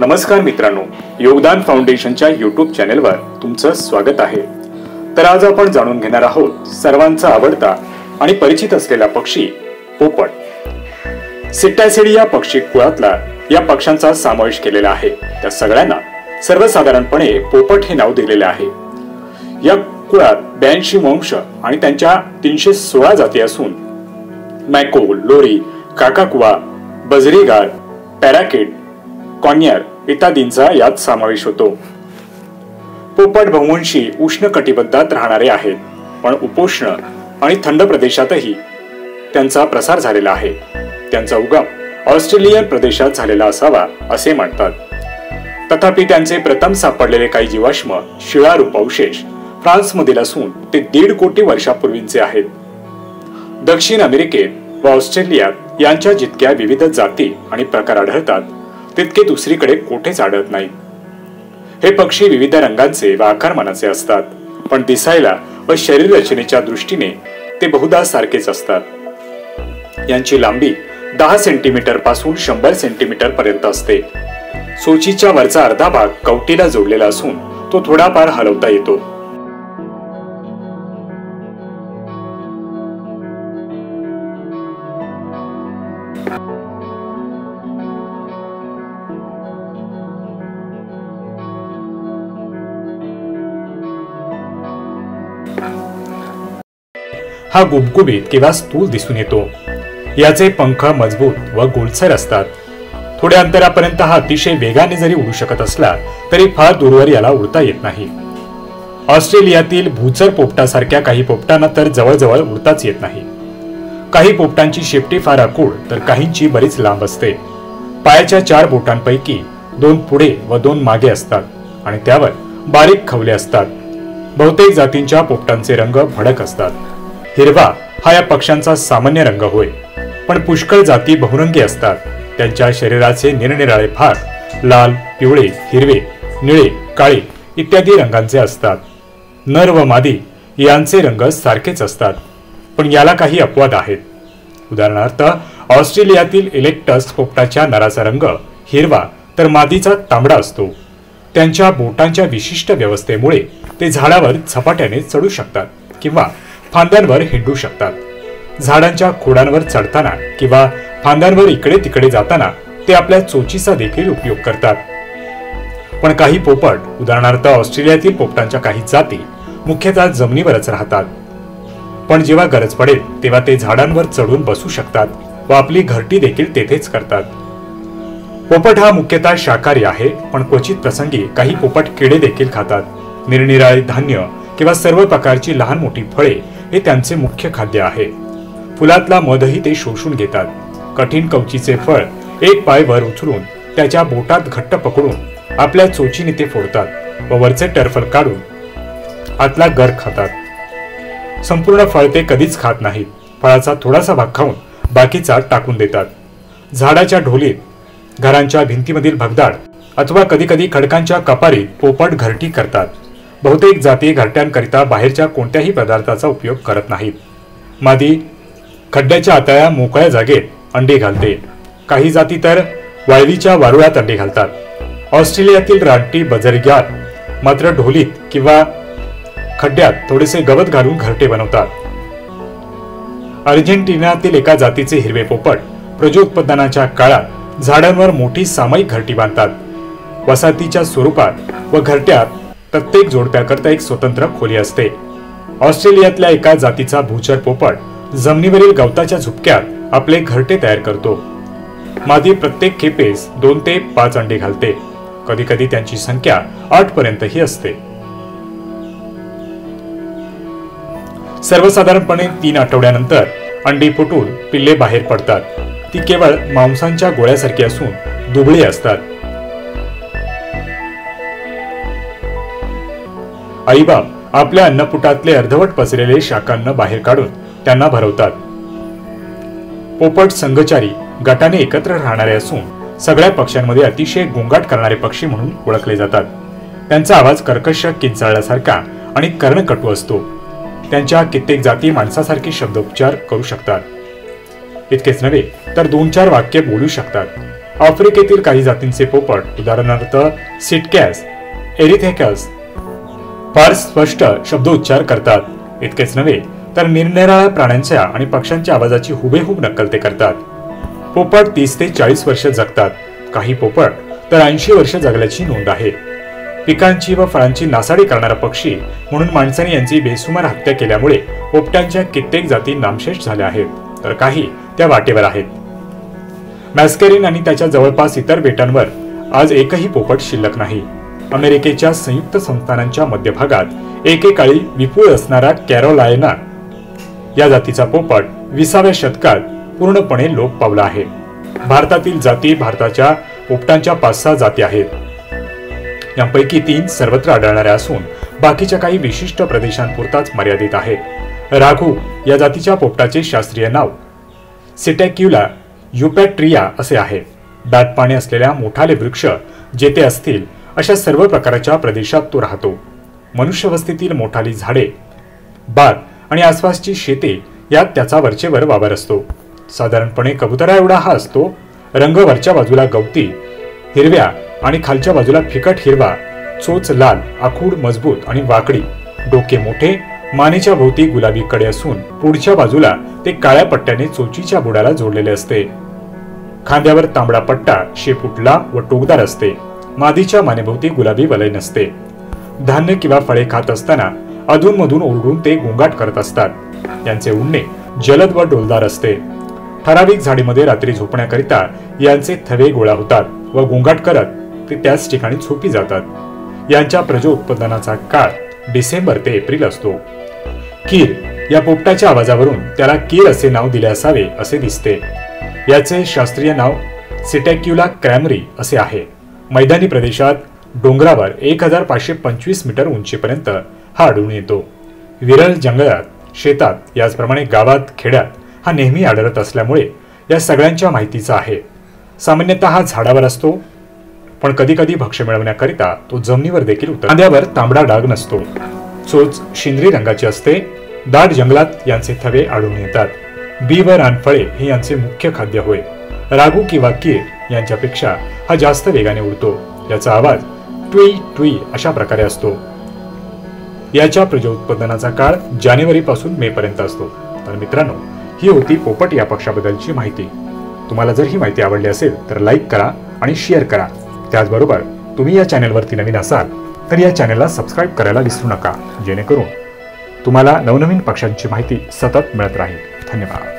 नमस्कार मित्रांनो, योगदान फाउंडेशनच्या यूट्यूब चॅनेलवर तुमचं स्वागत आहे। तर आज आपण जाणून घेणार आहोत सर्वांचा आवडता आणि परिचित असलेला पक्षी पोपट। सिट्टॅसिडी या पक्षी कुळातला या पक्ष्यांचा समावेश केलेला आहे। त्या सगळ्यांना सर्वसाधारणपणे पोपट हे नाव दिलेले आहे। या कुळात 82 वंश आणि त्यांच्या 316 जाती असून मॅको, लोरी, काकाकुवा, बजरीगार, पॅराकिट, कॉन्यर इत्यादींचा यात समावेश होतो। पोपट बहुवंशी उष्ण कटिबद्धात राहणारे आहेत, पण उपोष्ण आणि थंड प्रदेशातही त्यांचा प्रसार झालेला आहे। त्यांचा उगम ऑस्ट्रेलियन प्रदेशात झालेला असावा असे म्हणतात। तथापि त्यांचे प्रथम सापडलेले काही जीवाश्म शिळा रूपावशेष फ्रान्समधील असून ते 1.5 कोटी वर्षापूर्वीचे आहेत। दक्षिण अमेरिकेत व ऑस्ट्रेलियात यांच्या जितक्या विविध जाती आणि प्रकार आढळतात तितके दुसरीकडे कोठेच आढळत नाही। हे पक्षी विविध रंगांचे व आकारमानाचे असतात, पण दिसायला व शरीर रचनेच्या दृष्टीने ते बहुधा सारखेच असतात। यांची लांबी 10 सेंटीमीटर पासून 100 सेंटीमीटर पर्यंत असते। चोचीच्या वरचा अर्धा भाग कवटीला जोडलेला असून तो थोडाफार हलवता येतो। हा गुबगुबीत किंवा स्थूल दिसून येतो। याचे पंख मजबूत व गोलसर असतात। थोड्या अंतरापर्यंत हा अतिशय वेगाने जरी उडू शकत असला तरी फार दूरवर याला उडता येत नाही। ऑस्ट्रेलियातील भूचर पोपटासारख्या काही पोपटांना तर जवळजवळ उडताच येत नाही। काही पोपटांची शेपटी फार आखूड तर काहींची बरीच लांब असते। पायाच्या 4 बोटांपैकी 2 पुढे व 2 मागे असतात आणि त्यावर बारीक खवले असतात। बहुतेक जातींच्या पोपटांचे रंग भडक असतात। हिरवा हा या पक्ष्यांचा सामान्य रंग होय, पण पुष्कळ जाती बहुरंगी असतात। त्यांच्या शरीराचे निरनिराळे भाग लाल, पिवळे, हिरवे, निळे, काळे इत्यादी रंगांचे असतात। नर व मादी यांचे रंग सारखेच असतात, पण याला काही अपवाद आहेत। उदाहरणार्थ ऑस्ट्रेलियातील इलेक्टस पोपटाच्या नराचा रंग हिरवा तर मादीचा तांबडा असतो। त्यांच्या बोटांच्या विशिष्ट व्यवस्थेमुळे ते झाडावर झपाट्याने चढू शकतात किंवा फांद्यांवर हिंडू शकतात। झाडांच्या खोडांवर चढताना किंवा फांद्यांवर इकडे तिकडे जाताना ते आपल्या चोचीचा देखील उपयोग करतात। पण काही पोपट, उदाहरणार्थ ऑस्ट्रेलियातील पोपटांच्या काही जाती मुख्यतः जमिनीवरच राहतात, पण जेव्हा गरज पडेल तेव्हा ते झाडांवर चढून बसू शकतात व आपली घरटी देखील तेथेच करतात। पोपट हा मुख्यतः शाकाहारी आहे, पण क्वचित प्रसंगी काही पोपट किडे देखील खातात। निरनिराळे धान्य किंवा सर्व प्रकारची लहान मोठी फळे हे त्यांचे मुख्य खाद्य आहे। फुलातला मधही ते शोषून घेतात। कठीण कवचीचे फळ एक पाय वर उचलून त्याच्या बोटात घट्ट पकडून आपल्या चोचीने ते फोडतात व वरचे टरफल काढून आतला गर खातात। संपूर्ण फळ ते कधीच खात नाहीत। फळाचा थोडासा भाग खाऊन बाकीचा टाकून देतात। झाडाच्या ढोलीत, घरांच्या भिंतीमधील भगदाड अथवा कधीकधी खडकांच्या कपारीत पोपट घरटी करतात। बहुतेक जाती घरट्यांकरिता बाहेरच्या कोणत्याही पदार्थाचा उपयोग करत नाहीत। मादी खड्ड्याच्या आतल्या मोकळ्या जागेत अंडी घालते। काही जाती तर वाळवीच्या वारुळात अंडी घालतात। ऑस्ट्रेलियातील रानटी बजरीगार मात्र ढोलीत किंवा खड्ड्यात थोडेसे गवत घालून घरटे बनवतात। अर्जेंटिनातील एका जातीचे हिरवे पोपट प्रजोत्पादनाच्या काळात झाडांवर मोठी सामायिक घरटी बांधतात। वसाहतीच्या स्वरूपात व घरट्यात प्रत्येक जोडप्याकरता एक स्वतंत्र खोली असते। ऑस्ट्रेलियातल्या एका जातीचा भूचर पोपट जमिनीवरील गवताच्या झुपक्यात आपले घरटे तयार करतो। मादी प्रत्येक खेपेस 2 ते 5 अंडे घालते। कधी कधी त्यांची संख्या 8 पर्यंतही असते। सर्वसाधारणपणे 3 आठवड्यानंतर अंडी फुटून पिल्ले बाहेर पडतात। ती केवळ मांसाच्या गोळ्यासारखी असून दुबळी असतात। आईबाप आपल्या अन्नपुटातले अर्धवट पसरलेले शाकान्न बाहेर काढून त्यांना भरवतात। पोपट संघचारी गटाने एकत्र राहणारे असून सगळ्या पक्ष्यांमध्ये अतिशय गोंगाट करणारे पक्षी म्हणून ओळखले जातात। त्यांचा आवाज कर्कश किंचाळल्यासारखा आणि कर्णकटू असतो। त्यांच्या कित्येक जाती माणसासारखे शब्दोच्चार करू शकतात। इतकेच नव्हे तर 2-4 वाक्य बोलू शकतात। आफ्रिकेतील काही जातींचे पोपट उदाहरणार्थ सिटकॅस, एरिथेकस फार स्पष्ट शब्दोच्चार करतात. इतकेच नव्हे तर निरनिराळ्या प्राण्यांच्या आणि पक्ष्यांच्या आवाजाची हुबेहूब नक्कल ते करतात. पोपट 30 ते 40 वर्ष जगतात. काही पोपट तर 80 वर्ष जगल्याची नोंद आहे. पिकांची व फळांची नासाडी करणारा पक्षी म्हणून माणसाने यांची बेसुमार हत्या केल्यामुळे पोपट्यांच्या कित्येक जाती नामशेष झाल्या आहेत, तर काही त्या वाटेवर आहेत. मॅस्कॅरिन आणि त्याच्या जवळपास इतर बेटांवर आज एकही पोपट शिल्लक नाही. अमेरिकेच्या संयुक्त संस्थानांच्या मध्यभागात एकेकाळी विपुल असणारा कॅरोलायना या जातीचा पोपट 20व्या शतकात पूर्णपणे लोप पावला आहे. भारतातील जाती भारताच्या पोपटांच्या 5-6 जाती आहेत. यांपैकी 3 सर्वत्र आढळणाऱ्या असून बाकीच्या काही विशिष्ट प्रदेशांपुरताच मर्यादित आहेत. राघू या जातीच्या पोपटाचे शास्त्रीय नाव सिटॅक्युला युपॅट्रिया असे आहे. दाट पाने असलेल्या मोठाले वृक्ष जेथे असतील अशा सर्व प्रकारच्या प्रदेशात तो राहतो. मनुष्यवस्तीतील मोठाली झाडे, बाग आणि आसपासची शेते यात त्याचा वरचेवर वावर असतो. साधारणपणे कबुतरा एवढा हा असतो. रंग वरच्या बाजूला गवती हिरव्या आणि खालच्या बाजूला फिकट हिरवा, चोच लाल, आखूड मजबूत आणि वाकडी, डोके मोठे, मानेच्या भोवती गुलाबी कडे असून पुढच्या बाजूला ते काळ्या पट्ट्याने चोचीच्या बुडाला जोडलेले असते. खांद्यावर तांबडा पट्टा शेपुटला व टोकदार असते. मादीच्या मानेभोवती गुलाबी वलय नसते. धान्य किंवा फळे खात असताना अधूनमधून ओरडून ते गोंगाट करत असतात. यांचे उडणे जलद व डोलदार असते. ठराविक झाडीमध्ये रात्री झोपण्याकरिता यांचे थवे गोळा होतात व गोंगाट करत ते त्याच ठिकाणी झोपी जातात. यांच्या प्रजोत्पादनाचा काळ डिसेंबर ते एप्रिल असतो. कीर या पोपटाच्या आवाजावरून त्याला कीर असे नाव दिले असावे असे दिसते. याचे शास्त्रीय नाव सिटॅक्युला क्रॅमरी असे आहे. मैदानी प्रदेशात डोंगरावर 1525 मीटर उंचीपर्यंत हा आढळून येतो. विरळ जंगलात, शेतात, याचप्रमाणे गावात, खेड्यात हा नेहमी आढळत असल्यामुळे या सगळ्यांच्या माहितीचा आहे. सामान्यतः हा झाडावर असतो, पण कधी कधी भक्ष्य मिळवण्याकरिता तो जमिनीवर देखील उतरतो. खांद्यावर तांबडा डाग नसतो. चोच शिंदरी रंगाची असते. दाट जंगलात यांचे थवे आढळून येतात. बी व रानफळे हे यांचे मुख्य खाद्य होय. राघू किंवा कीर यांच्यापेक्षा हा जास्त वेगाने उडतो. याचा आवाज ट्वी ट्वी अशा प्रकारे असतो. याच्या प्रजोत्पादनाचा काळ जानेवारी पासून मे पर्यंत असतो. तर मित्रांनो, ही होती पोपट या पक्षाबद्दलची माहिती. तुम्हाला जर ही माहिती आवडली असेल तर लाईक करा आणि शेअर करा. त्याचबरोबर तुम्ही या चॅनलवरती नवीन असाल तर या चॅनलला सबस्क्राईब करायला विसरू नका, जेणेकरून तुम्हाला नवनवीन पक्षांची माहिती सतत मिळत राहील. धन्यवाद.